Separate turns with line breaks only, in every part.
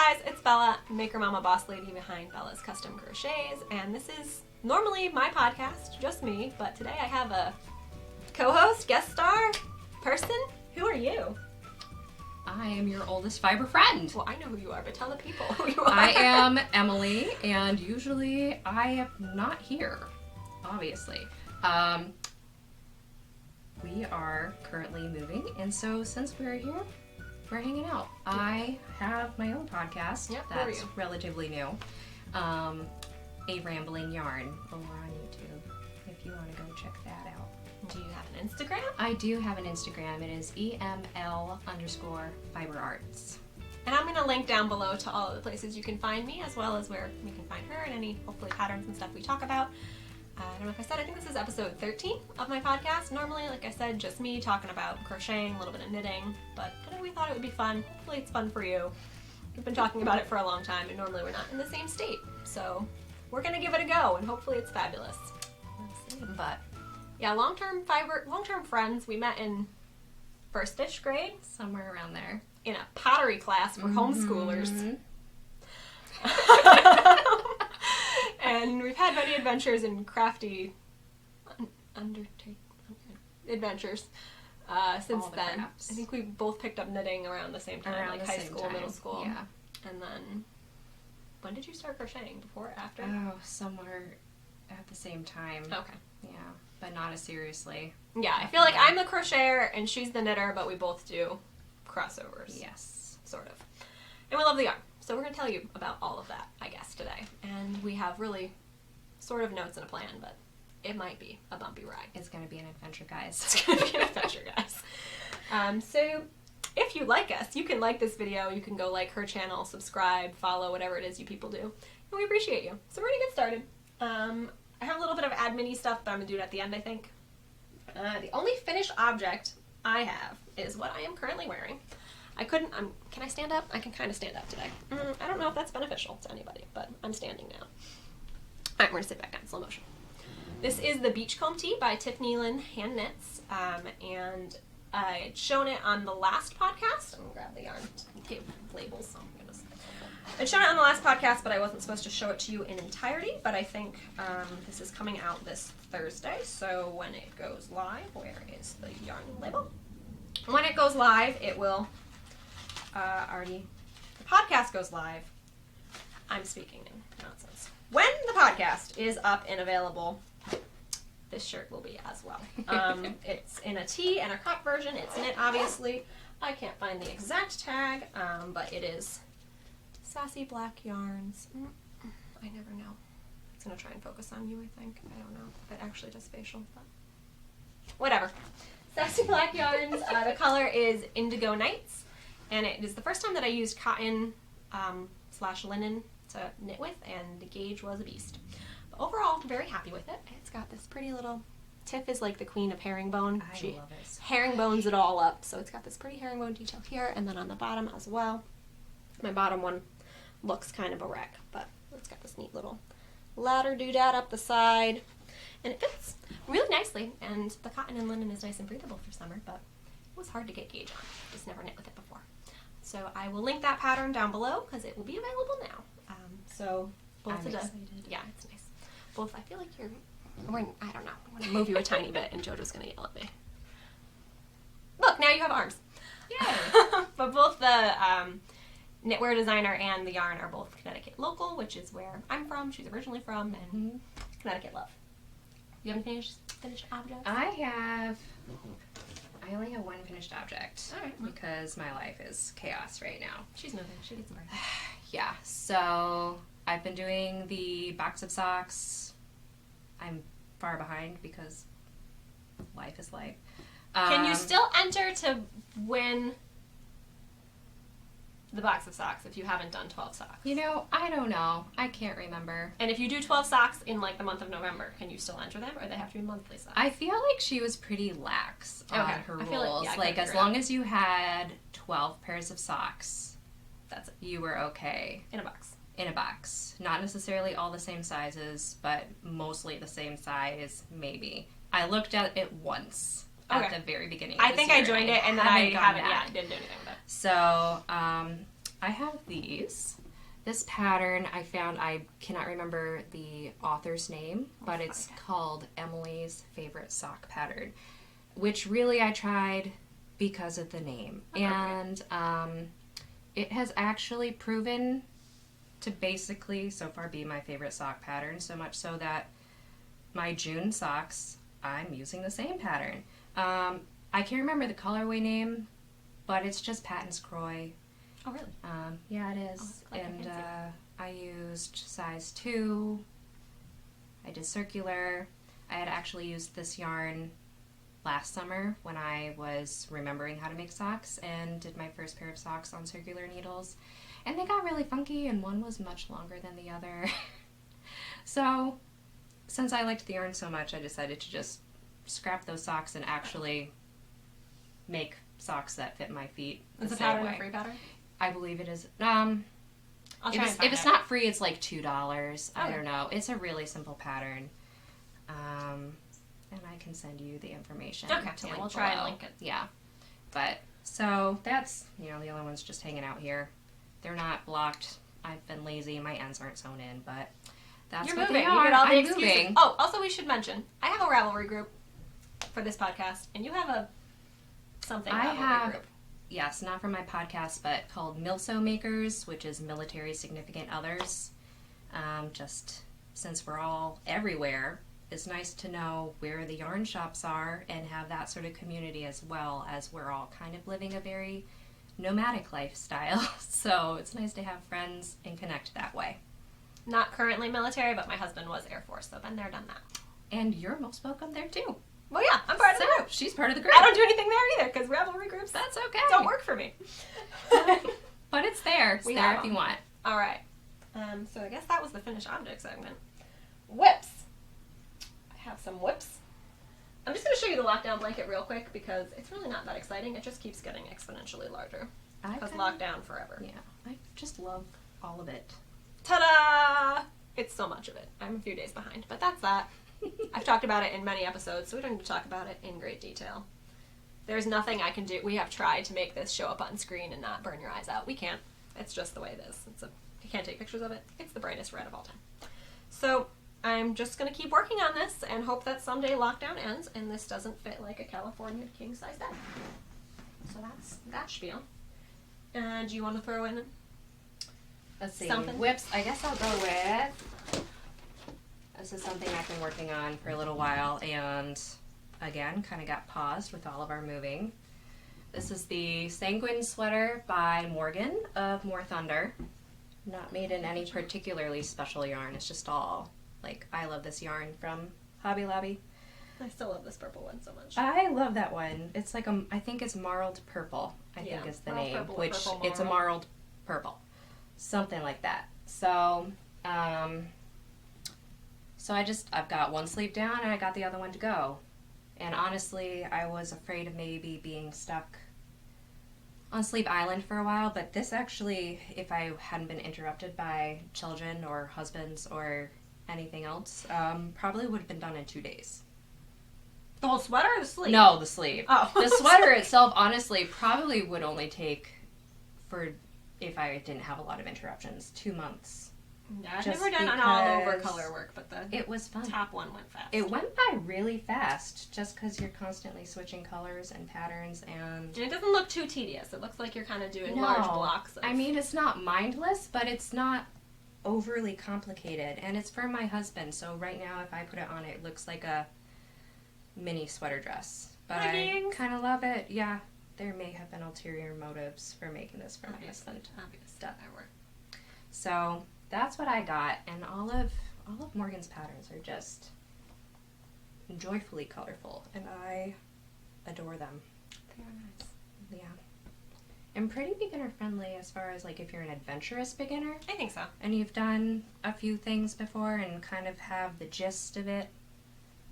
guys, it's Bella, Maker Mama Boss Lady behind Bella's Custom Crochets, and this is normally my podcast, just me, but today I have a co-host, guest star, person. Who are you?
I am your oldest fiber friend.
Well, I know who you are, but tell the people who you are.
I am Emily, and usually I am not here, obviously. We are currently moving, and so since we're here, we're hanging out. I have my own podcast that's relatively new. A Rambling Yarn over on YouTube, if you want to go check that out.
Do you have an Instagram?
I do have an Instagram. It is EML_fiberarts.
And I'm going to link down below to all of the places you can find me, as well as where you can find her and any, hopefully, patterns and stuff we talk about. I don't know if I said, I think this is episode 13 of my podcast. Normally, like I said, just me talking about crocheting, a little bit of knitting, but today we thought it would be fun. Hopefully it's fun for you. We've been talking about it for a long time, and normally we're not in the same state. So we're going to give it a go, and hopefully it's fabulous. But yeah, long-term friends. We met in first-ish grade.
Somewhere around there.
In a pottery class for homeschoolers. And we've had many adventures in crafty adventures since then. Crafts. I think we both picked up knitting around the same time, like high school, middle school.
Yeah.
And then, when did you start crocheting? Before or after?
Oh, somewhere at the same time.
Okay.
Yeah, but not as seriously.
Yeah, I feel like I'm the crocheter and she's the knitter, but we both do crossovers.
Yes.
Sort of. And we love the yarn. So we're going to tell you about all of that, I guess, today. And we have really sort of notes and a plan, but it might be a bumpy ride.
It's going to be an adventure, guys.
It's going to be an adventure, guys. So if you like us, you can like this video. You can go like her channel, subscribe, follow, whatever it is you people do. And we appreciate you. So we're going to get started. I have a little bit of admin-y stuff, but I'm going to do it at the end, I think. The only finished object I have is what I am currently wearing. Can I stand up? I can kind of stand up today. I don't know if that's beneficial to anybody, but I'm standing now. Alright, we're going to sit back down in slow motion. This is the Beachcomb Tee by Tiffany Lynn Hand Knits, and I had shown it on the last podcast. I'm going to grab the yarn labels. Oh my goodness. I'd shown it on the last podcast, but I wasn't supposed to show it to you in entirety, but I think this is coming out this Thursday, so when it goes live, where is the yarn label? When it goes live, it will... the podcast goes live. I'm speaking in nonsense. When the podcast is up and available, this shirt will be as well. It's in a tee and a crop version. It's knit, obviously. I can't find the exact tag, but it is Sassy Black Yarns. I never know. It's going to try and focus on you, I think. I don't know if it actually does facial, but whatever. Sassy Black Yarns. The color is Indigo Nights. And it is the first time that I used cotton / linen to knit with, and the gauge was a beast. But overall, I'm very happy with it. It's got this pretty little... Tiff is like the queen of herringbone.
I love it.
Herringbones it all up. So it's got this pretty herringbone detail here, and then on the bottom as well. My bottom one looks kind of a wreck, but it's got this neat little ladder doodad up the side. And it fits really nicely, and the cotton and linen is nice and breathable for summer, but it was hard to get gauge on. Just never knit with it before. So I will link that pattern down below because it will be available now. So both
I'm excited.
Yeah, it's nice. Both, I feel like I don't know. I'm going to move you a tiny bit and JoJo's going to yell at me. Look, now you have arms.
Yay!
But both the knitwear designer and the yarn are both Connecticut local, which is where I'm from. She's originally from, and Connecticut love. You have any finished objects?
I only have one finished object.
All right.
Because my life is chaos right now.
She's moving. She gets some break.
Yeah, so I've been doing the box of socks. I'm far behind because life is life.
Can you still enter to win the box of socks if you haven't done 12 socks?
You know, I don't know. I can't remember.
And if you do 12 socks in like the month of November, can you still enter them, or they have to be monthly socks?
I feel like she was pretty lax on her rules.
I feel
like as long as you had 12 pairs of socks,
that's it.
You were okay.
In a box.
In a box. Not necessarily all the same sizes, but mostly the same size, maybe. I looked at it once at the very beginning of
I think I joined it, and then I didn't do anything with it.
So, I have these. This pattern I found, I cannot remember the author's name, but it's called Emily's Favorite Sock Pattern, which really I tried because of the name. And it has actually proven to basically so far be my favorite sock pattern, so much so that my June socks, I'm using the same pattern. I can't remember the colorway name, but it's just Patton's Croy.
Oh, really?
Yeah, it is.
Oh,
and I used size 2. I did circular. I had actually used this yarn last summer when I was remembering how to make socks and did my first pair of socks on circular needles. And they got really funky, and one was much longer than the other. So, since I liked the yarn so much, I decided to just scrap those socks and actually make socks that fit my feet.
Is the pattern a free pattern?
I believe it is.
I'll try
if it's not free, it's like $2. I don't know. It's a really simple pattern. And I can send you the information.
Okay, we'll try and link it.
Yeah. But, so that's, the other one's just hanging out here. They're not blocked. I've been lazy. My ends aren't sewn in, but that's what they are.
You get all the
I'm
excuses.
moving.
Oh, also we should mention, I have a Ravelry group for this podcast, and you have a Ravelry group.
Yes, not for my podcast, but called Milso Makers, which is Military Significant Others. Just since we're all everywhere, it's nice to know where the yarn shops are and have that sort of community as well, as we're all kind of living a very nomadic lifestyle. So it's nice to have friends and connect that way.
Not currently military, but my husband was Air Force, so been there, done that.
And you're most welcome there too.
Well, yeah, I'm part of the group.
She's part of the group.
I don't do anything there either, because Ravelry groups,
that's okay,
don't work for me.
But it's there. It's there if you want.
All right. So I guess that was the finished object segment. Whips. I have some whips. I'm just going to show you the lockdown blanket real quick because it's really not that exciting. It just keeps getting exponentially larger. Because lockdown forever.
Yeah. I just love all of it.
Ta-da! It's so much of it. I'm a few days behind, but that's that. I've talked about it in many episodes, so we don't need to talk about it in great detail. There's nothing I can do. We have tried to make this show up on screen and not burn your eyes out. We can't. It's just the way it is. You can't take pictures of it. It's the brightest red of all time. So I'm just going to keep working on this and hope that someday lockdown ends and this doesn't fit like a California king-size bed. So that's that spiel. And do you want to throw in something?
Whips. I guess I'll go with... This is something I've been working on for a little while and, again, kind of got paused with all of our moving. This is the Sanguine Sweater by Morgan of Morthunder. Not made in any particularly special yarn. It's just all, I love this yarn from Hobby Lobby.
I still love this purple one so much.
I love that one. It's like I think it's marled purple, I think is the name.
Purple,
which
purple
it's a marled purple. Something like that. So, I've got one sleeve down and I got the other one to go. And honestly, I was afraid of maybe being stuck on Sleep Island for a while, but this actually, if I hadn't been interrupted by children or husbands or anything else, probably would have been done in 2 days.
The whole sweater or the sleeve?
No, the sleeve.
Oh.
The sweater itself, honestly, probably would only take, if I didn't have a lot of interruptions, 2 months.
Yeah, I've never done an all-over color work, but
it was fun.
Top one went fast.
It went by really fast, just because you're constantly switching colors and patterns, and
it doesn't look too tedious. It looks like you're kind of doing large blocks.
I mean, it's not mindless, but it's not overly complicated, and it's for my husband, so right now, if I put it on, it looks like a mini sweater dress. But I kind of love it. Yeah, there may have been ulterior motives for making this for my husband.
Obvious.
So that's what I got, and all of Morgan's patterns are just joyfully colorful, and I adore them.
They are nice.
Yeah. And pretty beginner friendly as far as if you're an adventurous beginner.
I think so.
And you've done a few things before and kind of have the gist of it.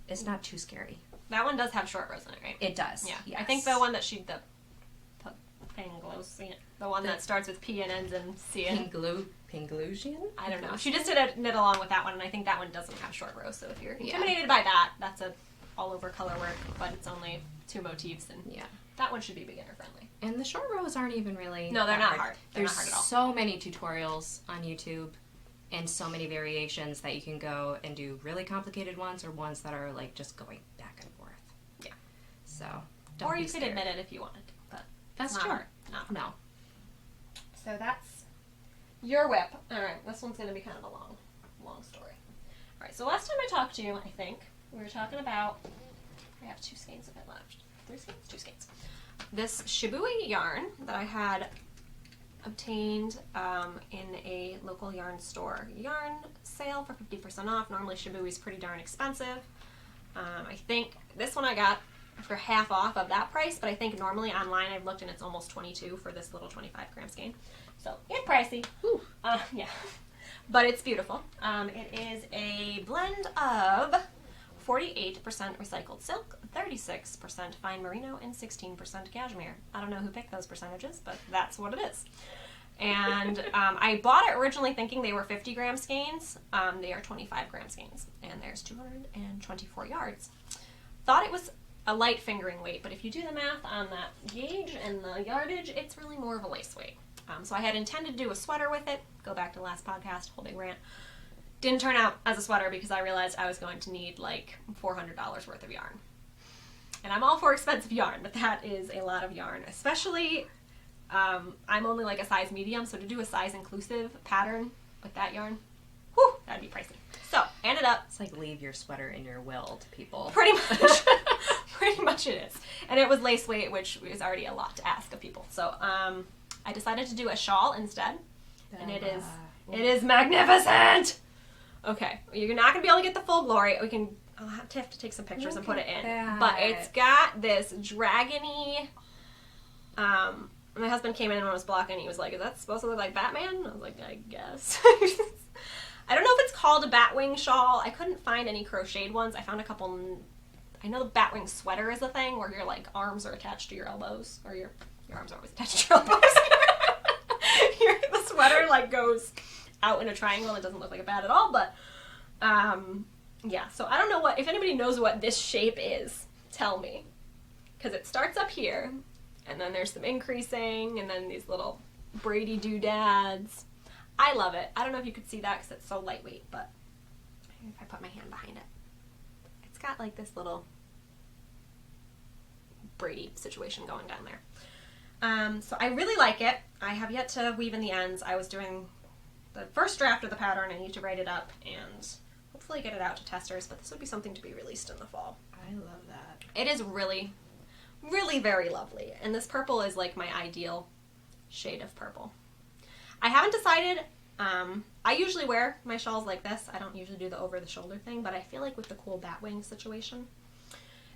It's not too scary.
That one does have short rows in it, right?
It does.
Yeah.
Yes.
I think the one that the one that starts with P and ends in C.
Pinglusian?
I don't know. She just did a knit along with that one, and I think that one doesn't have short rows, so if you're intimidated by that, that's a all-over color work, but it's only 2 motifs, and that one should be beginner-friendly.
And the short rows aren't even really
No, they're not hard.
There's
not hard at all.
so many tutorials on YouTube and so many variations that you can go and do really complicated ones or ones that are like just going back and forth.
Yeah.
So,
or you could admit it if you wanted to, but
that's
not
true.
hard.
No.
So that's your whip. All right, this one's going to be kind of a long story. All right, so last time I talked to you, I think, we were talking about, I have 2 skeins of it left. 3 skeins? 2 skeins. This shibui yarn that I had obtained in a local yarn store. Yarn sale for 50% off. Normally shibui is pretty darn expensive. I think this one I got for half off of that price, but I think normally online I've looked and it's almost 22 for this little 25 gram skein. So it's pricey. Yeah. But it's beautiful. It is a blend of 48% recycled silk, 36% fine merino, and 16% cashmere. I don't know who picked those percentages, but that's what it is. And I bought it originally thinking they were 50 gram skeins. They are 25 gram skeins, and there's 224 yards. Thought it was a light fingering weight, but if you do the math on that gauge and the yardage, it's really more of a lace weight. So I had intended to do a sweater with it. Go back to the last podcast, whole big rant. Didn't turn out as a sweater because I realized I was going to need like $400 worth of yarn. And I'm all for expensive yarn, but that is a lot of yarn, especially I'm only like a size medium, so to do a size inclusive pattern with that yarn, whew, that'd be pricey. So, ended up...
It's like leave your sweater in your will to people.
Pretty much. Pretty much it is. And it was lace weight, which is already a lot to ask of people. So, I decided to do a shawl instead. And it is magnificent! Okay, you're not going to be able to get the full glory. I'll have to take some pictures and put it in.
That.
But it's got this dragony... my husband came in when I was blocking. He was like, is that supposed to look like Batman? I was like, I guess. I don't know if it's called a batwing shawl. I couldn't find any crocheted ones. I found a couple... I know the batwing sweater is a thing where your like arms are attached to your elbows. Or your arms are always attached to your elbows. The sweater like goes out in a triangle. It doesn't look like a bat at all, but yeah. So I don't know if anybody knows what this shape is, tell me. Because it starts up here, and then there's some increasing, and then these little Brady doodads. I love it. I don't know if you could see that because it's so lightweight, but if I put my hand behind it, it's got like this little Brady situation going down there. So I really like it. I have yet to weave in the ends. I was doing the first draft of the pattern. I need to write it up and hopefully get it out to testers, but this would be something to be released in the fall.
I love that.
It is really, really very lovely. And this purple is like my ideal shade of purple. I haven't decided. I usually wear my shawls like this. I don't usually do the over-the-shoulder thing, but I feel like with the cool batwing situation,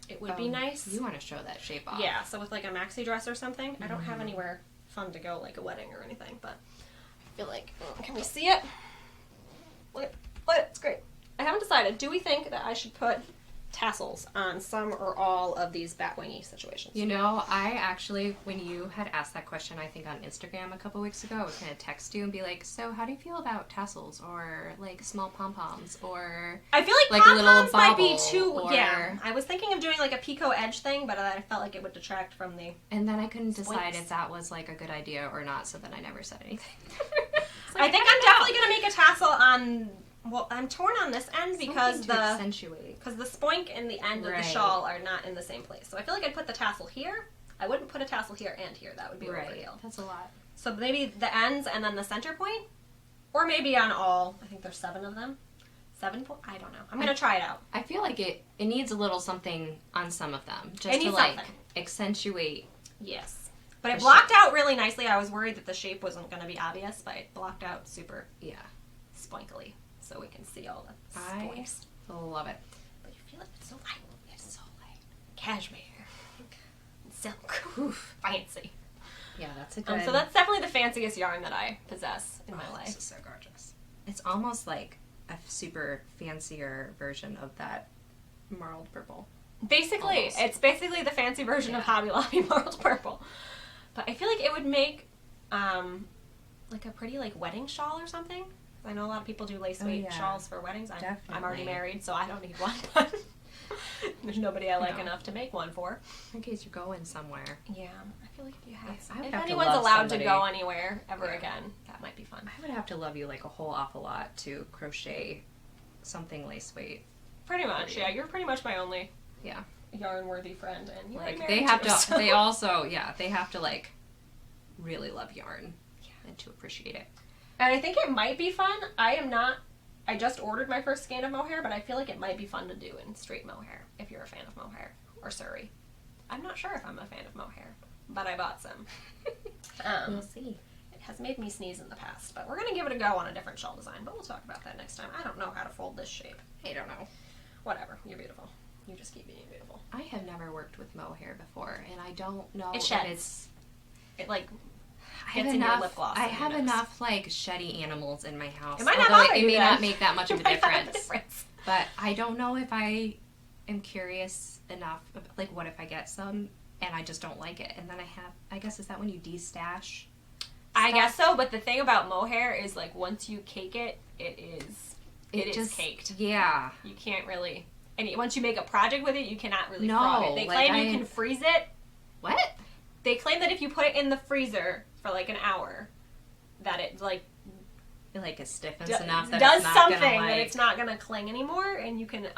it would be nice.
You want to show that shape off.
Yeah, so with like a maxi dress or something. I don't have anywhere fun to go, like a wedding or anything, but I feel like, can we see it? Look at it, it's great. I haven't decided. Do we think that I should put tassels on some or all of these batwingy situations?
You know, I actually, when you had asked that question, I think on Instagram a couple weeks ago, I was going to text you and be like, so how do you feel about tassels or like small pom-poms or
I feel like pom-poms might be too, yeah. I was thinking of doing like a picot edge thing, but I felt like it would detract from the...
And then I couldn't decide if that was like a good idea or not, so then I never said anything.
Like, I think I'm definitely going to make a tassel on... Well, I'm torn on this end because
accentuate.
Because the spoink and the end of the shawl are not in the same place. So I feel like I'd put the tassel here. I wouldn't put a tassel here and here. That would be overkill.
That's a lot.
So maybe the ends and then the center point? Or maybe on all. I think there's 7 of them. 7 point? I don't know. I'm going to try it out.
I feel like it needs a little something on some of them. Just to like accentuate.
Yes. But it blocked out really nicely. I was worried that the shape wasn't going to be obvious, but it blocked out super spoinkily. So we can see all the spoinks.
I love it.
But you feel it? It's so light. It's so light. Cashmere. Silk. Oof. Fancy.
Yeah, that's a good...
so that's definitely the fanciest yarn that I possess in my life.
This is so gorgeous. It's almost like a super fancier version of that marled purple.
Basically. Almost. It's basically the fancy version of Hobby Lobby marled purple. But I feel like it would make like a pretty like wedding shawl or something. I know a lot of people do lace weight shawls for weddings. I'm already married, so I don't need one. There's nobody I like enough to make one for.
In case you're going somewhere.
Yeah, I feel like if you had some, if
have to
anyone's
love
allowed
somebody.
to go anywhere ever again, that might be fun.
I would have to love you like a whole awful lot to crochet something lace weight.
Pretty much, yeah. You're pretty much my only yarn-worthy friend, and you're
like
married
they have
too,
to.
so.
They also, they have to like really love yarn and to appreciate it.
And I think it might be fun. I just ordered my first skein of mohair, but I feel like it might be fun to do in straight mohair if you're a fan of mohair or Surrey. I'm not sure if I'm a fan of mohair, but I bought some.
We'll see.
It has made me sneeze in the past, but we're going to give it a go on a different shawl design, but we'll talk about that next time. I don't know how to fold this shape.
I don't know.
Whatever. You're beautiful. You just keep being beautiful.
I have never worked with mohair before, and I don't know
it sheds. It like
gets in your lip gloss. I have enough like sheddy animals in my house.
It might not bother you.
It may
then.
not make that much of a difference.
difference.
But I don't know if I am curious enough. Like, what if I get some and I just don't like it, and then I guess is that when you destash?
I guess so. But the thing about mohair is like once you cake it, it is caked.
Yeah.
You can't really. And once you make a project with it, you cannot really
no,
frog it. They claim
like
you can freeze it.
What?
They claim that if you put it in the freezer for like an hour, that it like
it stiffens enough that
does
it's not
something
gonna, like...
that it's not gonna cling anymore, and you can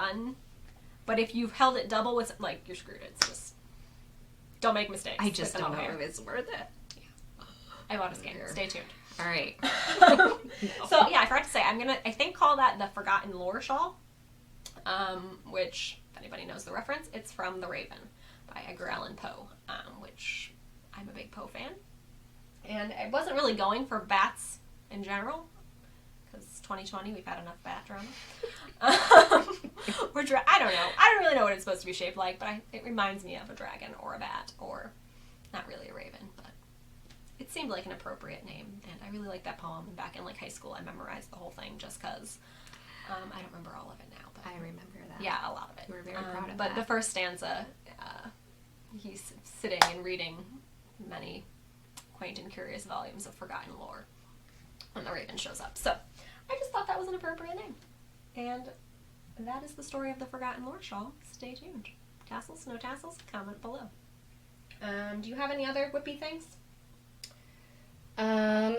But if you've held it double with like you're screwed. It's just don't make mistakes.
I just
with
don't know
mohair.
if it's worth it.
Yeah. I bought a skein. Stay tuned.
All right.
So yeah, I forgot to say I'm gonna call that the Forgotten Lore shawl. Which, if anybody knows the reference, it's from The Raven by Edgar Allan Poe, which I'm a big Poe fan. And I wasn't really going for bats in general, because 2020, we've had enough bat drama. I don't know. I don't really know what it's supposed to be shaped like, but it reminds me of a dragon or a bat, or not really a raven, but it seemed like an appropriate name. And I really liked that poem. And back in like high school, I memorized the whole thing just because I don't remember all of it now. But
I remember that.
Yeah, a lot of it.
You were very proud of that.
But the first stanza, he's sitting and reading many quaint and curious volumes of forgotten lore when the raven shows up. So I just thought that was an appropriate name. And that is the story of the Forgotten Lore shawl. Stay tuned. Tassels, no tassels, comment below. Do you have any other whippy things?
I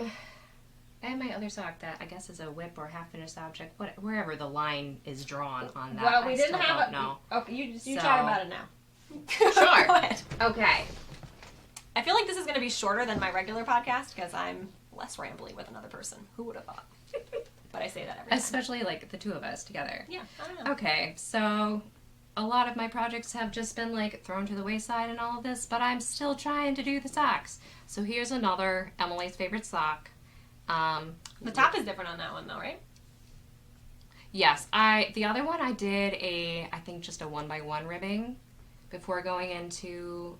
have my other sock that I guess is a whip or half-finished object, wherever the line is drawn on that.
Well, we didn't
have
have
no.
Okay, you chat about it now.
Sure.
Go ahead.
Okay.
I feel like this is going to be shorter than my regular podcast because I'm less rambly with another person. Who would have thought? But I say that every time.
Especially like the two of us together.
Yeah, I don't know.
Okay, so a lot of my projects have just been like thrown to the wayside and all of this, but I'm still trying to do the socks. So here's another Emily's favorite sock.
The top is different on that one though, right?
Yes, the other one I did I think just a 1x1 ribbing before going into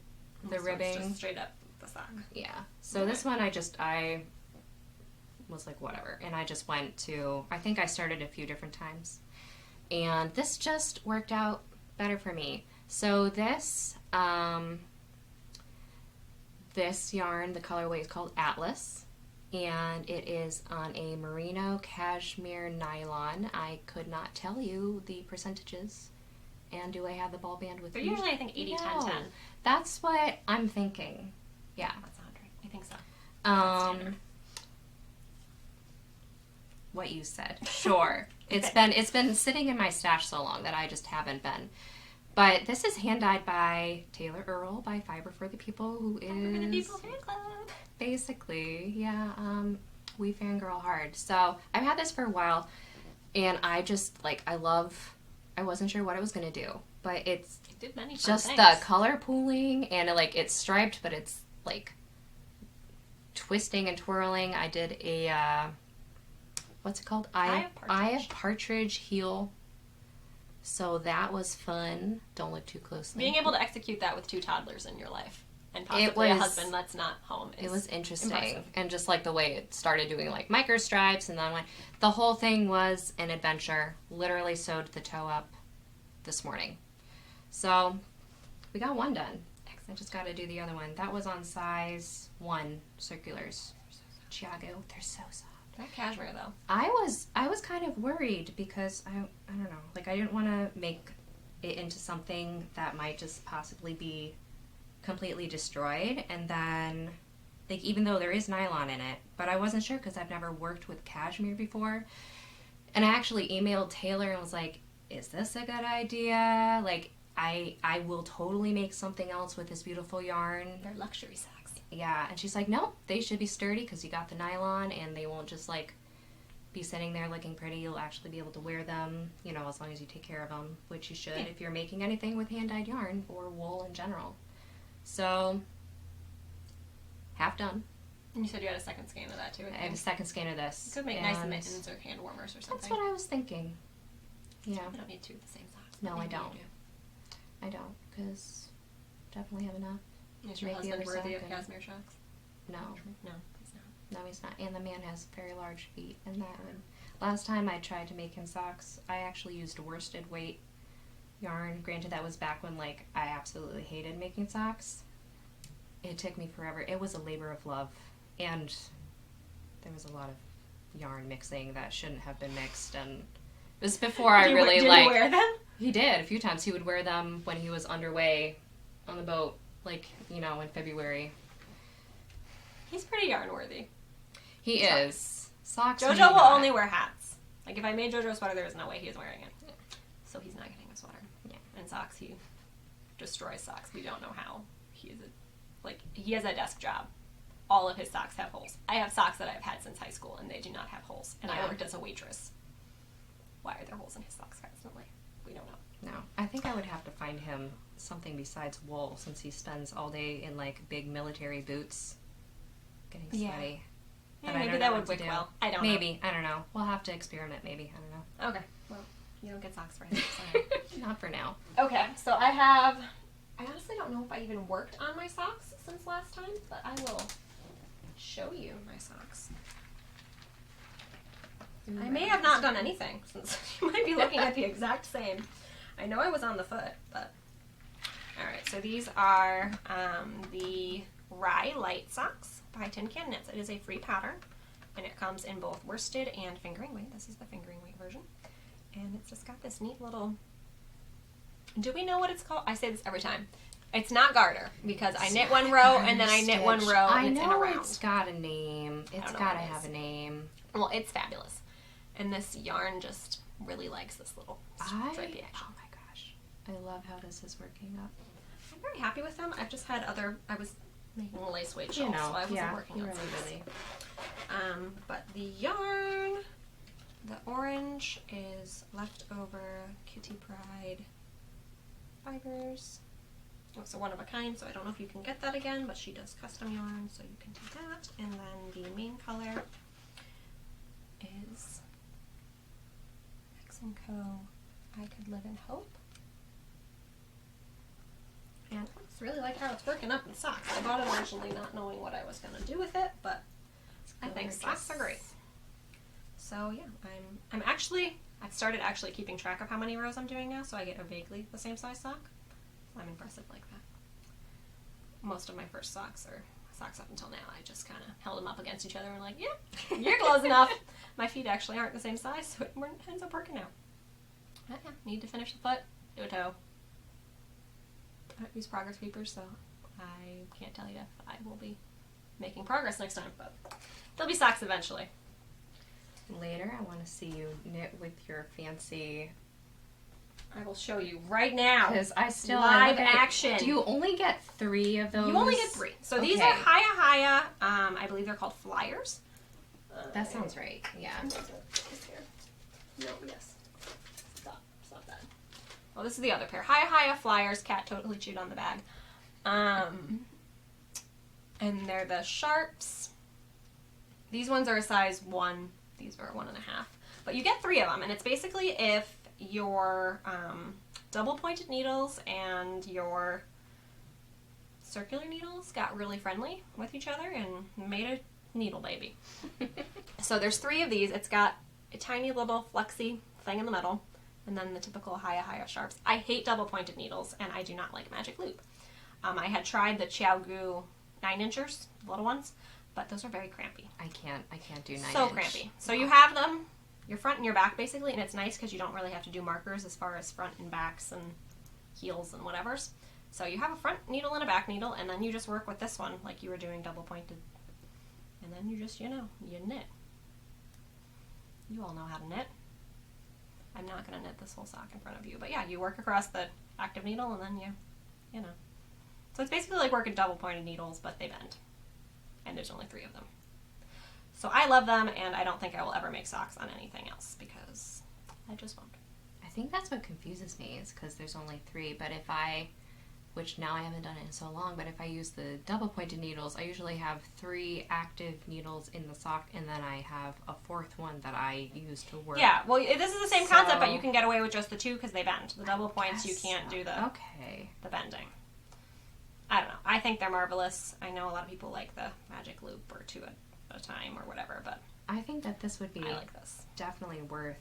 the ribbing.
It's just straight up the sock.
Yeah. So this one I was like whatever, and I just went to, I think I started a few different times, and this just worked out better for me. So this yarn, the colorway is called Atlas, and it is on a merino cashmere nylon. I could not tell you the percentages. And do I have the ball band with me?
They're usually, I think, 80, 10, 10.
That's what I'm thinking. Yeah.
That's 100. I think so.
What you said. Sure. It's been sitting in my stash so long that I just haven't been. But this is hand-dyed by Taylor Earl by Fiber for the People, who is...
Fiber for the People fan club.
Basically, yeah. We fangirl hard. So I've had this for a while, and I just, I wasn't sure what I was going to do. But it
did many fun
just
things.
The color pooling, and it's striped, but it's, twisting and twirling. I did a, what's it called? Eye of Partridge heel. So that was fun. Don't look too closely.
Being able to execute that with 2 toddlers in your life and possibly a husband that's not home is
it was interesting.
Impressive.
And just the way it started doing micro stripes, and then the whole thing was an adventure. Literally sewed the toe up this morning. So we got one done. I just got to do the other one. That was on size 1 circulars. Chiago, they're so soft.
That cashmere though.
I was kind of worried because I don't know, I didn't want to make it into something that might just possibly be completely destroyed. And then, like, even though there is nylon in it, but I wasn't sure because I've never worked with cashmere before. And I actually emailed Taylor and was like, is this a good idea? Like, I will totally make something else with this beautiful yarn.
They're luxury socks.
Yeah, and she's like, no, they should be sturdy because you got the nylon and they won't just, like, be sitting there looking pretty. You'll actually be able to wear them, you know, as long as you take care of them, which you should if you're making anything with hand-dyed yarn or wool in general. So, half done.
And you said you had a second skein of that too.
I have a second skein of this.
You could make nice mittens or hand warmers or something.
That's what I was thinking. Yeah.
I don't need two of the same size.
No, I don't. I don't, because definitely have enough.
Is your husband worthy of cashmere socks?
No.
No, he's not.
No, he's not. And the man has very large feet, and that would... Last time I tried to make him socks, I actually used worsted weight yarn. Granted, that was back when, like, I absolutely hated making socks. It took me forever. It was a labor of love, and there was a lot of yarn mixing that shouldn't have been mixed, and it was before I really,
did
like...
Did he wear them?
He did, a few times. He would wear them when he was underway on the boat, like, you know, in February.
He's pretty yarn worthy.
He is. Socks.
JoJo will only wear hats. Like, if I made JoJo a sweater, there is no way he is wearing it. Yeah. So he's not getting a sweater. Yeah. And socks, he destroys socks. We don't know how. He has a desk job. All of his socks have holes. I have socks that I've had since high school, and they do not have holes. And I worked as a waitress. Why are there holes in his socks constantly? We don't know.
No. I think I would have to find him something besides wool, since he spends all day in, like, big military boots getting sweaty.
Yeah, maybe that would work well. I don't know.
Maybe. I don't know. We'll have to experiment, maybe. I don't know.
Okay. Well, you don't get socks for him. Sorry.
Not for now.
Okay, so I honestly don't know if I even worked on my socks since last time, but I will show you my socks. I may have not done anything, since you might be looking at the exact same. I know I was on the foot, but... Alright, so these are the Rye Light Socks by Tin Can Knits. It is a free pattern, and it comes in both worsted and fingering weight. This is the fingering weight version. And it's just got this neat little... Do we know what it's called? I say this every time. It's not garter, because I knit one row, and then I knit one row, and it's in a round.
I know it's got a name. It's got to have a name.
Well, it's fabulous. And this yarn just really likes this little stripey action.
Oh my gosh. I love how this is working up.
I'm very happy with them. I've just had I was making a lace weight shawl, so I wasn't working on really. But the yarn, the orange is leftover Kitty Pride fibers. Oh, so one of a kind, so I don't know if you can get that again, but she does custom yarn, so you can do that. And then the main color is X & Co. I Could Live in Hope. And I just really like how it's working up in socks. I bought it originally not knowing what I was going to do with it, but I think socks are great. So yeah, I've started actually keeping track of how many rows I'm doing now, so I get a vaguely the same size sock. I'm impressive like that. Most of my first socks up until now, I just kind of held them up against each other and like, yeah, you're close enough. My feet actually aren't the same size, so it ends up working out. But yeah, need to finish the foot, do a toe. I don't use progress papers, so I can't tell you if I will be making progress next time, but there'll be socks eventually.
Later, I want to see you knit with your fancy...
I will show you right now.
Because I still...
Live action.
Do you only get 3 of those?
You only get 3. So these are Haya. I believe they're called flyers.
That sounds right. Yeah.
No, yes. Stop that. Well, this is the other pair. Haya flyers. Cat totally chewed on the bag. And they're the sharps. These ones are a size 1. These are 1.5. But you get 3 of them, and it's basically if your double-pointed needles and your circular needles got really friendly with each other and made a needle baby. So there's 3 of these. It's got a tiny little flexy thing in the middle, and then the typical Haya sharps. I hate double-pointed needles, and I do not like magic loop. I had tried the Xiaogu 9-inchers, the little ones, but those are very crampy.
I can't do 9-inch.
So crampy. So you have them, your front and your back basically, and it's nice because you don't really have to do markers as far as front and backs and heels and whatevers. So you have a front needle and a back needle, and then you just work with this one like you were doing double pointed. And then you just, you knit. You all know how to knit. I'm not going to knit this whole sock in front of you, but yeah, you work across the active needle, and then you know. So it's basically like working double pointed needles, but they bend. And there's only 3 of them. So I love them, and I don't think I will ever make socks on anything else because I just won't.
I think that's what confuses me is because there's only 3, but if which now I haven't done it in so long, but if I use the double pointed needles, I usually have 3 active needles in the sock, and then I have a 4th one that I use to work.
Yeah, well, this is the same concept, but you can get away with just the 2 because they bend. The double points, you can't do the bending. I don't know. I think they're marvelous. I know a lot of people like the magic loop or 2 at a time or whatever, but
I think that this would be
I like this.
Definitely worth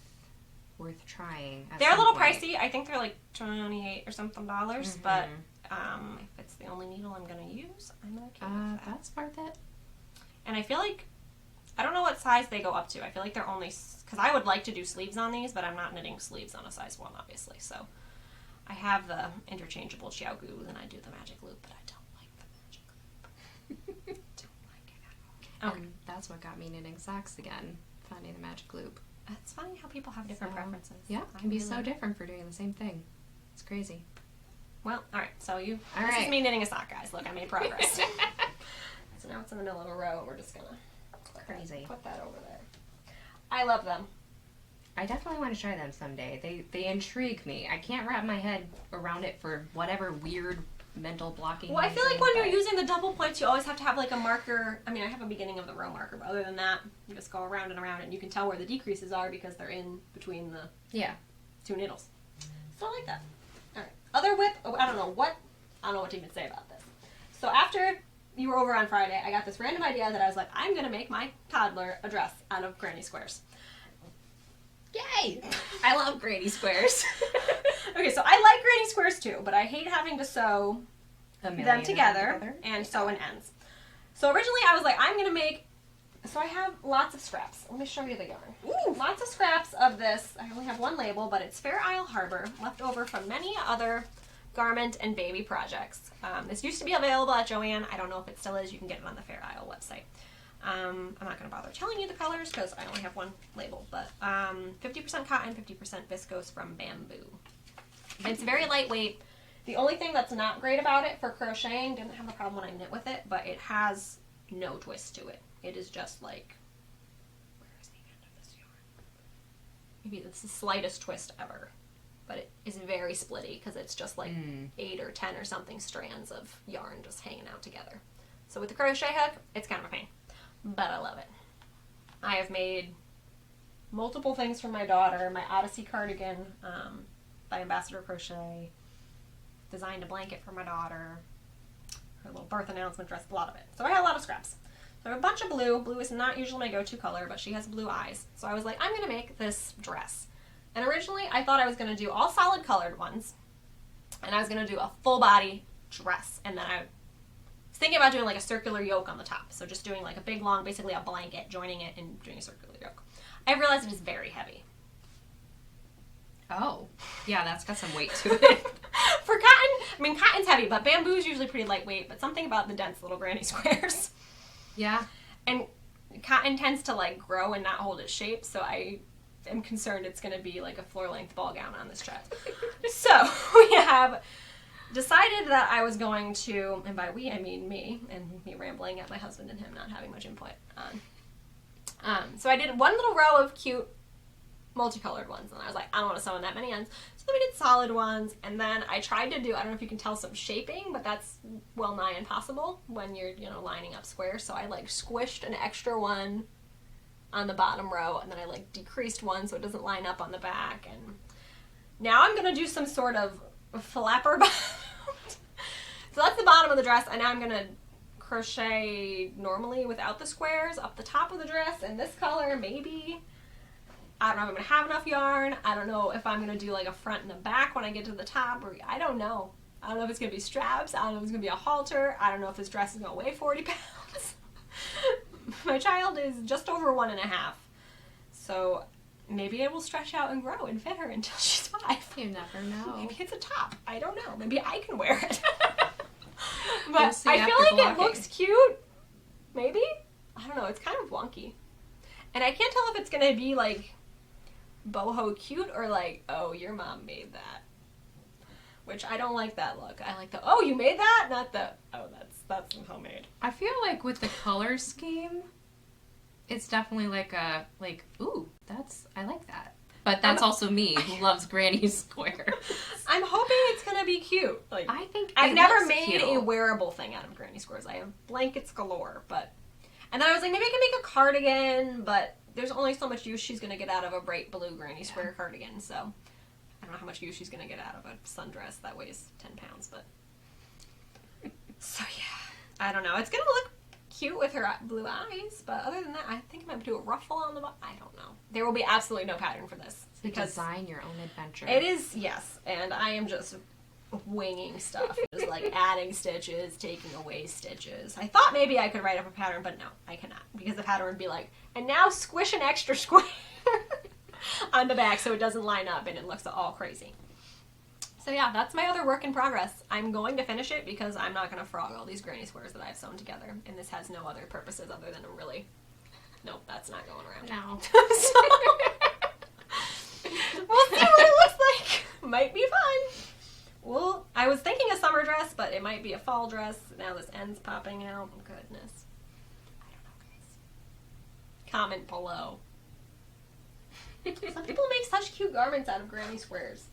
trying.
They're a little pricey. I think they're like $28 or something dollars, but if it's the only needle I'm going to use, I'm okay with that.
That's worth it.
And I feel like, I don't know what size they go up to. I feel like they're only, because I would like to do sleeves on these, but I'm not knitting sleeves on a size 1, obviously. So I have the interchangeable Xiao Gu, and I do the magic loop, but I don't like the magic loop. Don't like it at all. Okay.
And that's what got me knitting socks again, finding the magic loop.
It's funny how people have different preferences.
Yeah, it can be so different for doing the same thing. It's crazy.
Well, all right. So this is me knitting a sock, guys. Look, I made progress. So now it's in the middle of a row, and we're just gonna put that over there. I love them.
I definitely want to try them someday. They intrigue me. I can't wrap my head around it for whatever weird mental blocking.
Well, I feel like when you're using the double points, you always have to have like a marker. I mean, I have a beginning of the row marker, but other than that, you just go around and around, and you can tell where the decreases are because they're in between the 2 needles. So I like that. All right. Other whip. Oh, I don't know what to even say about this. So after you were over on Friday, I got this random idea that I was like, I'm gonna make my toddler a dress out of granny squares.
Yay! I love granny squares.
Okay, so I like granny squares too, but I hate having to sew them together and sew in ends. So originally I was like, I'm going to make, so I have lots of scraps. Let me show you the yarn. Ooh. Lots of scraps of this. I only have 1 label, but it's Fair Isle Harbor, left over from many other garment and baby projects. This used to be available at Joann. I don't know if it still is. You can get it on the Fair Isle website. I'm not going to bother telling you the colors because I only have 1 label, but 50% cotton, 50% viscose from bamboo. It's very lightweight. The only thing that's not great about it for crocheting, didn't have a problem when I knit with it, but it has no twist to it. It is just like, where is the end of this yarn? Maybe it's the slightest twist ever, but it is very splitty because it's just like 8 or 10 or something strands of yarn just hanging out together. So with the crochet hook, it's kind of a pain. But I love it. I have made multiple things for my daughter. My Odyssey cardigan by Ambassador Crochet. Designed a blanket for my daughter. Her little birth announcement dress. A lot of it. So I had a lot of scraps. So I have a bunch of blue. Blue is not usually my go-to color, but she has blue eyes. So I was like, I'm going to make this dress. And originally I thought I was going to do all solid colored ones. And I was going to do a full body dress. And then I thinking about doing like a circular yoke on the top. So just doing like a big long, basically a blanket, joining it and doing a circular yoke. I realized it is very heavy.
Oh. Yeah, that's got some weight to it.
For cotton, I mean cotton's heavy, but bamboo is usually pretty lightweight, but something about the dense little granny squares.
Yeah.
And cotton tends to like grow and not hold its shape, so I am concerned it's going to be like a floor-length ball gown on this dress. So we have decided that I was going to, and by we I mean me, and me rambling at my husband and him not having much input on. So I did 1 little row of cute multicolored ones, and I was like, I don't want to sew in that many ends. So then we did solid ones, and then I tried to do, I don't know if you can tell, some shaping, but that's well nigh impossible when you're, lining up squares. So I like squished an extra one on the bottom row, and then I like decreased one so it doesn't line up on the back. And now I'm going to do some sort of flapper bottom. So that's the bottom of the dress, and now I'm going to crochet normally without the squares up the top of the dress in this color, maybe. I don't know if I'm going to have enough yarn. I don't know if I'm going to do like a front and a back when I get to the top. Or I don't know. I don't know if it's going to be straps. I don't know if it's going to be a halter. I don't know if this dress is going to weigh 40 pounds. My child is just over 1.5. So maybe it will stretch out and grow and fit her until she's 5.
You never know.
Maybe it's a top. I don't know. Maybe I can wear it. But I feel like it looks cute. Maybe? I don't know. It's kind of wonky. And I can't tell if it's going to be like boho cute or like, oh, your mom made that. Which I don't like that look. I like the, oh, you made that? Not the, oh, that's homemade.
I feel like with the color scheme, it's definitely like a, like, ooh, I like that. But that's also me, who loves granny squares.
I'm hoping it's going to be cute. Like,
I think
I've never made a wearable thing out of granny squares. I have blankets galore, but... And then I was like, maybe I can make a cardigan, but there's only so much use she's going to get out of a bright blue granny square cardigan, so I don't know how much use she's going to get out of a sundress that weighs 10 pounds, but... So, yeah. I don't know. It's going to look cute with her blue eyes, but other than that, I think I might do a ruffle on the bottom. I don't know. There will be absolutely no pattern for this.
Because design your own adventure.
It is, yes, and I am just winging stuff. Just like adding stitches, taking away stitches. I thought maybe I could write up a pattern, but no, I cannot. Because the pattern would be like, and now squish an extra square on the back so it doesn't line up and it looks all crazy. So yeah, that's my other work in progress. I'm going to finish it because I'm not going to frog all these granny squares that I've sewn together. And this has no other purposes other than a really... Nope, that's not going around.
No.
So... We'll see what it looks like. Might be fun. Well, I was thinking a summer dress, but it might be a fall dress. Now this end's popping out. Oh, goodness. I don't know, guys. Comment below. Some people make such cute garments out of granny squares.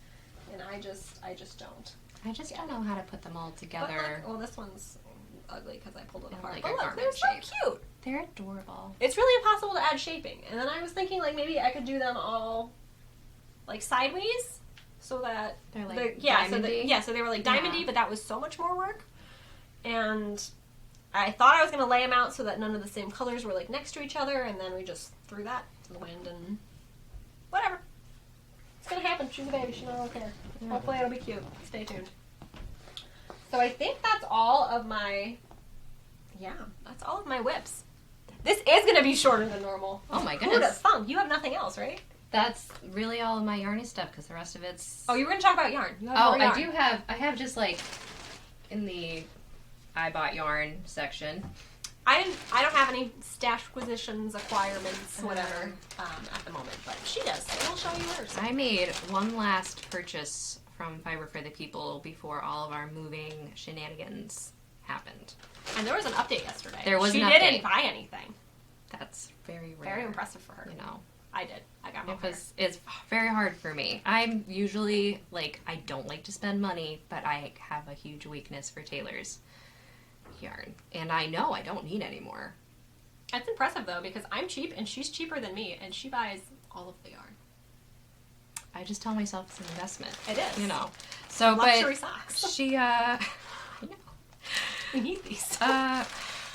And I just don't.
I just don't know how to put them all together.
Look, well, this one's ugly because I pulled it apart.
Like
But
a
look,
garment
they're
shape.
so cute.
They're adorable.
It's really impossible to add shaping. And then I was thinking, like, maybe I could do them all, like, sideways. So that...
They're like
diamondy? So they were like diamondy, but that was so much more work. And I thought I was going to lay them out so that none of the same colors were, like, next to each other. And then we just threw that to the wind and whatever. It's going to happen. She's a baby. She don't care. Yeah. Hopefully it'll be cute. Stay tuned. So I think that's all of my... Yeah, that's all of my whips. This is going to be shorter than normal.
Oh my
Who would have
goodness.
thunk? You have nothing else, right?
That's really all of my yarny stuff because the rest of it's...
Oh, you were going to talk about yarn. You have more yarn.
I have just like in the I bought yarn section.
I don't have any stash acquisitions, acquirements, whatever, at the moment, but she does, so I'll show you hers.
I made one last purchase from Fiber for the People before all of our moving shenanigans happened.
And there was an update yesterday.
There was
She
an update.
didn't buy anything.
That's very rare.
Very impressive for her.
You know.
I did. I got my
It's very hard for me. I'm usually, like, I don't like to spend money, but I have a huge weakness for Taylor's yarn. And I know I don't need any more.
That's impressive, though, because I'm cheap, and she's cheaper than me, and she buys all of the yarn.
I just tell myself it's an investment.
It is.
You know. So,
Luxury socks.
She, I know.
We need these.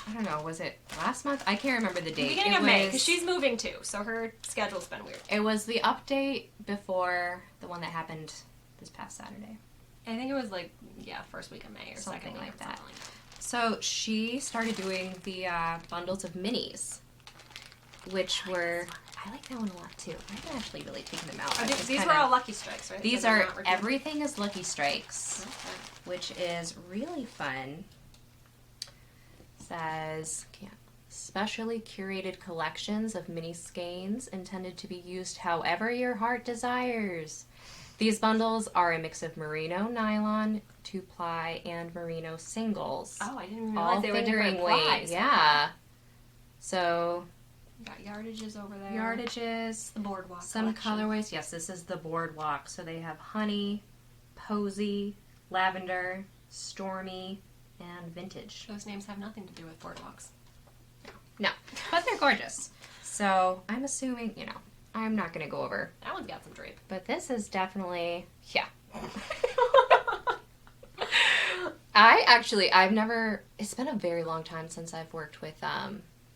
I don't know, was it last month? I can't remember the date.
Beginning of May, because she's moving too, so her schedule's been weird.
It was the update before the one that happened this past Saturday.
I think it was like, first week of May or
something
second
like
week
that.
Something like that.
So she started doing the bundles of minis, which were... I like that one a lot too. I haven't actually really taken them out.
These were all Lucky Strikes, right?
These are... Everything is Lucky Strikes, which is really fun. Says, specially curated collections of mini skeins intended to be used however your heart desires. These bundles are a mix of merino nylon, 2-ply, and merino singles.
Oh, I didn't realize they were different
weight.
plies.
Yeah. So,
got yardages over there.
Yardages.
The boardwalk
Some
collection.
colorways. Yes, this is the boardwalk. So they have honey, posy, lavender, stormy, and vintage.
Those names have nothing to do with boardwalks.
No, but they're gorgeous. So I'm assuming, I'm not going to go over.
That one's got some drape.
But this is definitely, I've never, it's been a very long time since I've worked with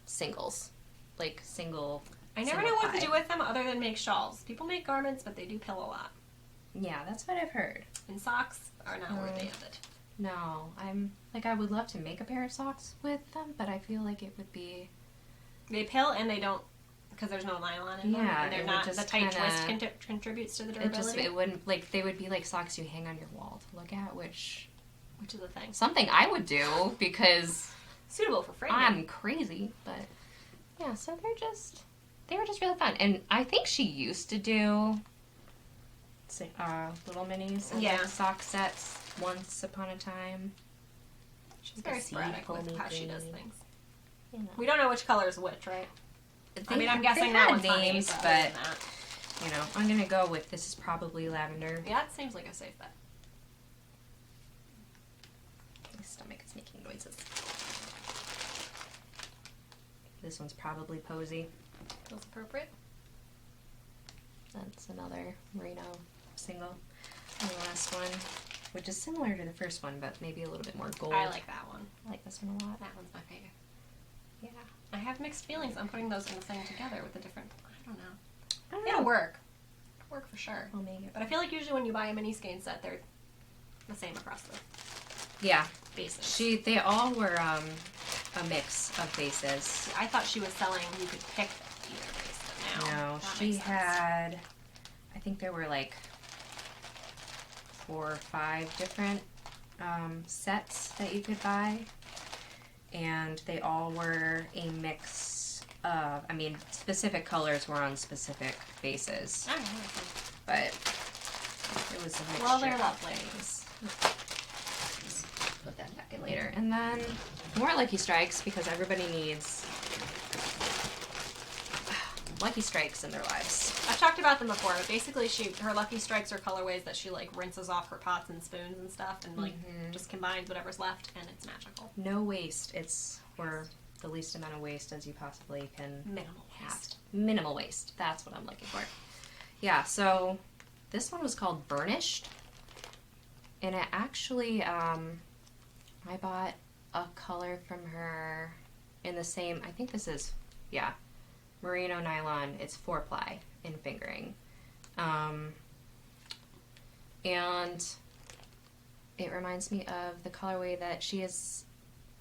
singles. Like single.
I never know what to do with them other than make shawls. People make garments, but they do pill a lot.
Yeah, that's what I've heard.
And socks are not worthy of it.
No, I would love to make a pair of socks with them, but I feel like it would be...
They pill and they don't Because there's no nylon in them.
Yeah,
And they're not, the tight twist contributes to the durability.
It wouldn't, like, they would be like socks you hang on your wall to look at, which
is a thing.
Something I would do, because
suitable for framing.
I'm crazy, but yeah, so they were just really fun. And I think she used to do little minis and like sock sets once upon a time.
She's very sporadic with how she does things.
Yeah.
We don't know which color is which, right? I'm guessing that one's names,
but you know, I'm gonna go with this is probably lavender.
Yeah, it seems like a safe bet.
My stomach is making noises. This one's probably Posy.
Feels appropriate.
That's another merino single. And the last one, which is similar to the first one, but maybe a little bit more gold.
I like that one.
I like this one a lot.
That one's my favorite.
Yeah.
I have mixed feelings on putting those in the thing together with the different, I don't know.
It'll
work. It'll work for sure.
I'll make it.
But I feel like usually when you buy a mini skein set, they're the same across the bases.
They all were a mix of bases.
I thought she was selling, you could pick either base, but now
no, she had, I think there were like 4 or 5 different sets that you could buy. And they all were a mix of, specific colors were on specific bases. But it was a mixture.
Well, they're lovely.
Put that back in later. And then more Lucky Strikes, because everybody needs Lucky Strikes in their lives.
I've talked about them before, but basically her Lucky Strikes are colorways that she like rinses off her pots and spoons and stuff and like just combines whatever's left, and it's magical.
No waste. Or the least amount of waste as you possibly can
Minimal waste.
Minimal waste. That's what I'm looking for. Yeah, so this one was called Burnished. And it actually, I bought a color from her in the same, I think this is, merino nylon. It's 4-ply in fingering. And it reminds me of the colorway that she is,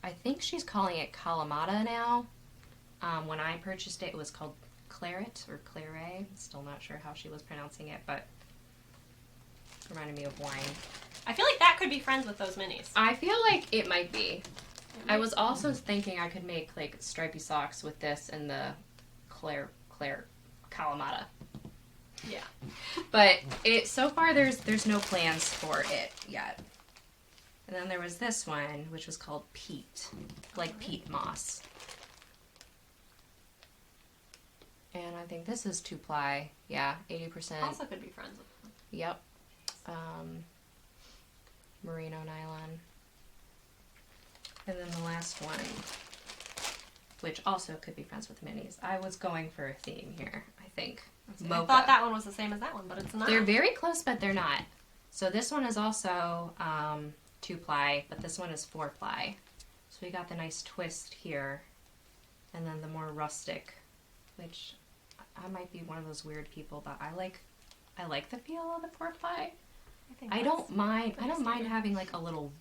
I think she's calling it Kalamata now. When I purchased it, it was called Claret or Claret. Still not sure how she was pronouncing it, but it reminded me of wine.
I feel like that could be friends with those minis.
I feel like it might be. I was also thinking I could make like stripy socks with this and the Claire Kalamata.
Yeah.
But so far there's no plans for it yet. And then there was this one, which was called Peat, like peat moss. And I think this is 2-ply. Yeah, 80%.
Also could be friends with them.
Yep. Merino nylon. And then the last one, which also could be friends with minis. I was going for a theme here, I think.
Mocha. I thought that one was the same as that one, but it's not.
They're very close, but they're not. So this one is also 2-ply, but this one is 4-ply. So we got the nice twist here, and then the more rustic, which I might be one of those weird people, but I like the feel of the 4-ply. I don't mind having like a little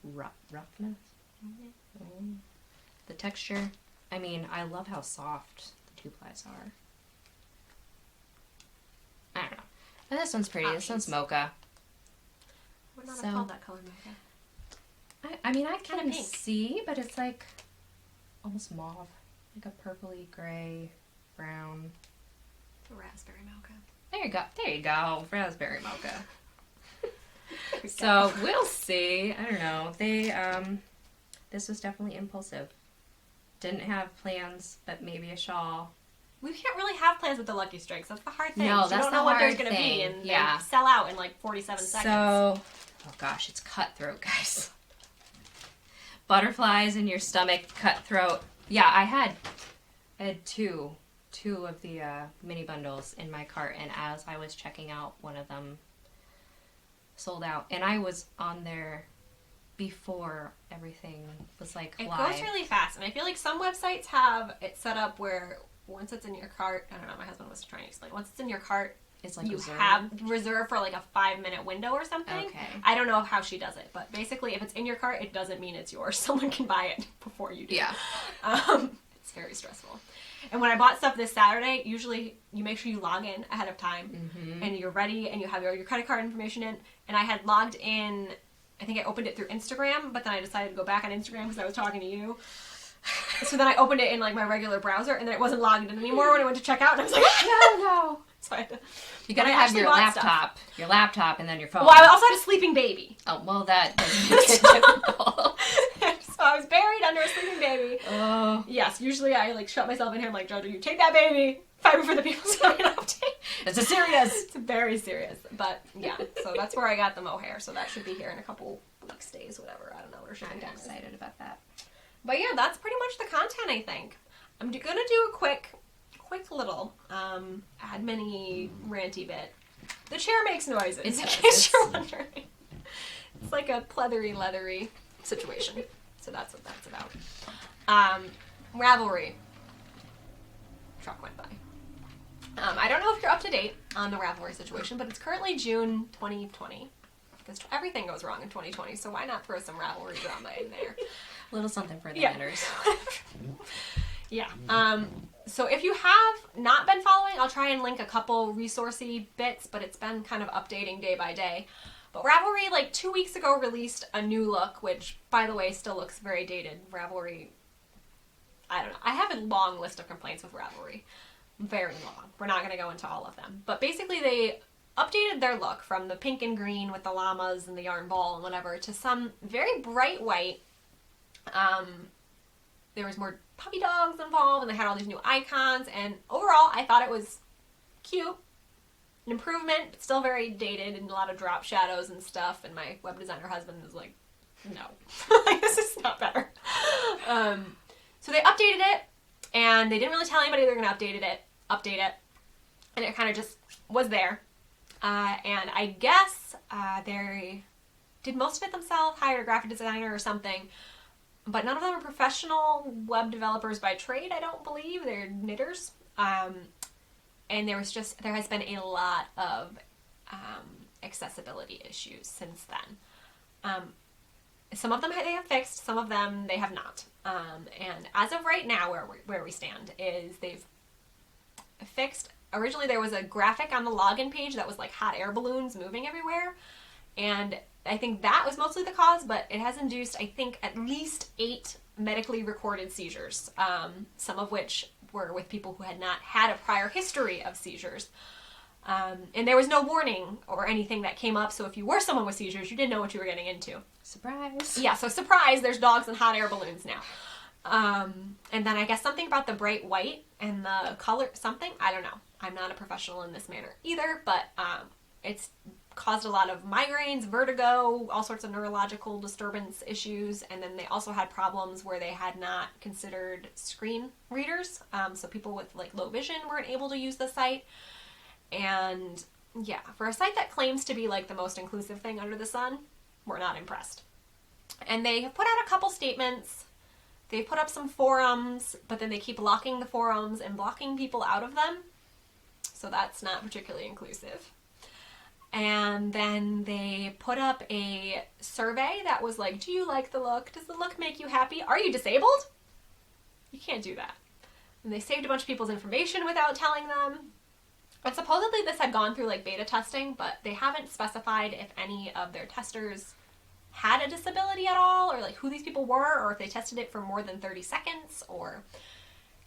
roughness. The texture. I mean, I love how soft the 2-plies are. I don't know. But this one's pretty. This one's mocha.
Would not have called that color mocha.
I can see, but it's like almost mauve. Like a purpley gray, brown.
It's a raspberry mocha.
There you go. Raspberry mocha. So we'll see. I don't know. This was definitely impulsive. Didn't have plans, but maybe a shawl.
We can't really have plans with the Lucky Strikes. That's the hard thing.
No, that's
you don't know what there's going to be, and they sell out in like 47 seconds.
So, oh gosh, it's cutthroat, guys. Butterflies in your stomach, cutthroat. Yeah, I had two of the mini bundles in my cart, and as I was checking out, one of them sold out, and I was on there before everything was like live.
It goes really fast, and I feel like some websites have it set up where once it's in your cart, I don't know, my husband was trying to explain, once it's in your cart,
it's like
have reserved for like a 5-minute window or something.
Okay.
I don't know how she does it, but basically if it's in your cart, it doesn't mean it's yours. Someone can buy it before you do.
Yeah.
It's very stressful. And when I bought stuff this Saturday, usually you make sure you log in ahead of time and you're ready and you have your credit card information in. And I had logged in, I think I opened it through Instagram, but then I decided to go back on Instagram because I was talking to you. So then I opened it in like my regular browser and then it wasn't logged in anymore when I went to check out. And I was like, no. So I had to...
You gotta have your laptop, and then your phone.
Well, I also had a sleeping baby.
Oh, well, that doesn't make it difficult.
So I was buried under a sleeping baby.
Oh.
Yes, usually I like shut myself in here. I'm like, Jojo, you take that baby. Fight for the people. So an update.
It's serious.
It's very serious. But yeah, so that's where I got the mohair. So that should be here in a couple weeks, days, whatever. I don't know. We're shipping down.
I'm excited about that.
But yeah, that's pretty much the content, I think. I'm gonna do a quick little admin-y, ranty bit. The chair makes noises, in case you're wondering. It's like a pleathery, leathery situation. So that's what that's about. Ravelry. Truck went by. I don't know if you're up to date on the Ravelry situation, but it's currently June 2020. Because everything goes wrong in 2020, so why not throw some Ravelry drama in there?
A little something for the winners.
Yeah. So if you have not been following, I'll try and link a couple resourcey bits, but it's been kind of updating day by day. But Ravelry, like 2 weeks ago, released a new look, which, by the way, still looks very dated. Ravelry, I don't know. I have a long list of complaints with Ravelry. Very long. We're not going to go into all of them. But basically, they updated their look from the pink and green with the llamas and the yarn ball and whatever to some very bright white. There was more puppy dogs involved, and they had all these new icons, and overall, I thought it was cute. An improvement, but still very dated, and a lot of drop shadows and stuff, and my web designer husband is like, no. Like, this is not better. So they updated it, and they didn't really tell anybody they were going to update it, and it kind of just was there. And I guess they did most of it themselves, hired a graphic designer or something, but none of them are professional web developers by trade, I don't believe. They're knitters. And there has been a lot of accessibility issues since then. Some of them they have fixed, some of them they have not. And as of right now, where we stand is they've fixed. Originally, there was a graphic on the login page that was like hot air balloons moving everywhere, and I think that was mostly the cause, but it has induced, I think, at least 8 medically recorded seizures, some of which were with people who had not had a prior history of seizures. And there was no warning or anything that came up, so if you were someone with seizures, you didn't know what you were getting into.
Surprise!
Yeah, so surprise, there's dogs and hot air balloons now. And then I guess something about the bright white and the color, something, I don't know. I'm not a professional in this manner either, but it's caused a lot of migraines, vertigo, all sorts of neurological disturbance issues, and then they also had problems where they had not considered screen readers, so people with like low vision weren't able to use the site. And yeah, for a site that claims to be like the most inclusive thing under the sun, we're not impressed. And they have put out a couple statements. They've put up some forums, but then they keep locking the forums and blocking people out of them, so that's not particularly inclusive. And then they put up a survey that was like, do you like the look? Does the look make you happy? Are you disabled? You can't do that. And they saved a bunch of people's information without telling them. And supposedly this had gone through like beta testing, but they haven't specified if any of their testers had a disability at all, or like who these people were, or if they tested it for more than 30 seconds, or...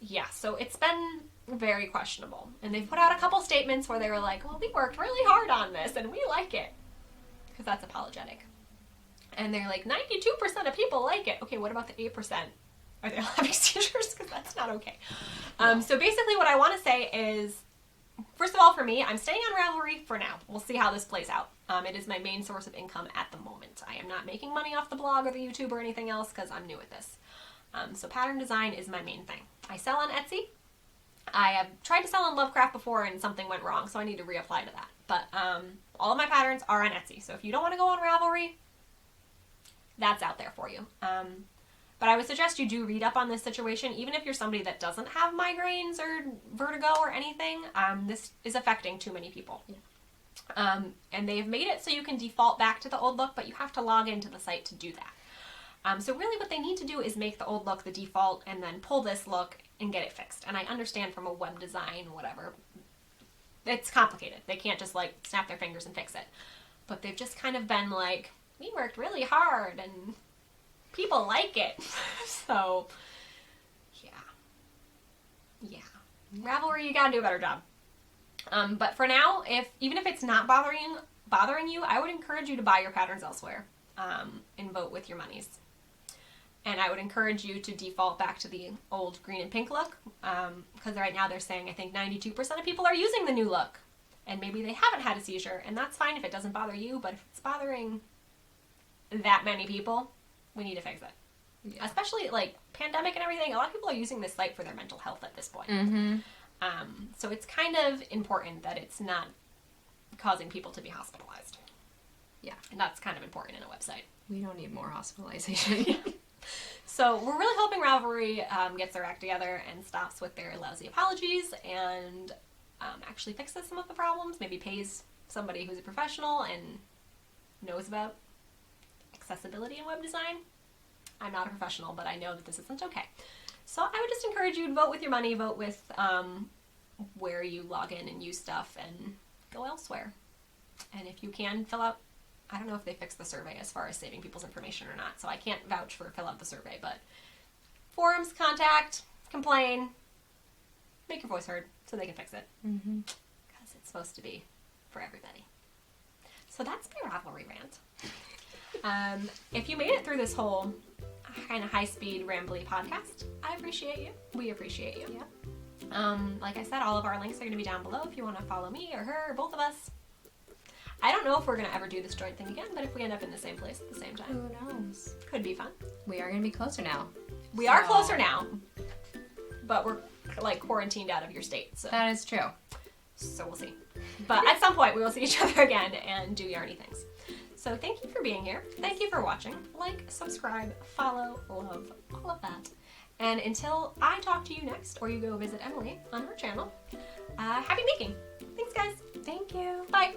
Yeah, so it's been very questionable. And they've put out a couple statements where they were like, well, we worked really hard on this and we like it. Because that's apologetic. And they're like, 92% of people like it. Okay, what about the 8%? Are they all having seizures? Because that's not okay. So basically what I want to say is, first of all, for me, I'm staying on Ravelry for now. We'll see how this plays out. It is my main source of income at the moment. I am not making money off the blog or the YouTube or anything else because I'm new at this. So pattern design is my main thing. I sell on Etsy. I have tried to sell on Lovecraft before and something went wrong, so I need to reapply to that. But all of my patterns are on Etsy, so if you don't want to go on Ravelry, that's out there for you. But I would suggest you do read up on this situation, even if you're somebody that doesn't have migraines or vertigo or anything. This is affecting too many people. Yeah. And they've made it so you can default back to the old look, but you have to log into the site to do that. So really what they need to do is make the old look the default and then pull this look and get it fixed. And I understand from a web design, whatever, it's complicated. They can't just like snap their fingers and fix it. But they've just kind of been like, we worked really hard and people like it. So, yeah. Ravelry, you gotta do a better job. But for now, even if it's not bothering you, I would encourage you to buy your patterns elsewhere and vote with your monies. And I would encourage you to default back to the old green and pink look, because right now they're saying I think 92% of people are using the new look. And maybe they haven't had a seizure, and that's fine if it doesn't bother you, but if it's bothering that many people, we need to fix it. Yeah. Especially, like, pandemic and everything, a lot of people are using this site for their mental health at this point.
Mm-hmm.
So it's kind of important that it's not causing people to be hospitalized.
Yeah.
And that's kind of important in a website.
We don't need more hospitalization.
Yeah. So we're really hoping Ravelry gets their act together and stops with their lousy apologies and actually fixes some of the problems, maybe pays somebody who's a professional and knows about accessibility in web design. I'm not a professional, but I know that this isn't okay. So I would just encourage you to vote with your money, vote with where you log in and use stuff, and go elsewhere. And if you can, fill out, I don't know if they fixed the survey as far as saving people's information or not, so I can't vouch for fill out the survey, but forums, contact, complain, make your voice heard so they can fix it.
Mm-hmm.
Because it's supposed to be for everybody. So that's my Ravelry rant. If you made it through this whole kind of high-speed, rambly podcast, I appreciate you. We appreciate you.
Yeah.
Like I said, all of our links are going to be down below if you want to follow me or her or both of us. I don't know if we're going to ever do this joint thing again, but if we end up in the same place at the same time.
Who knows?
Could be fun.
We are going to be closer now.
We are closer now, but we're like quarantined out of your state. So.
That is true.
So we'll see. But at some point we will see each other again and do yarny things. So thank you for being here. Thank you for watching. Like, subscribe, follow, love, all of that. And until I talk to you next, or you go visit Emily on her channel, happy making. Thanks, guys.
Thank you.
Bye.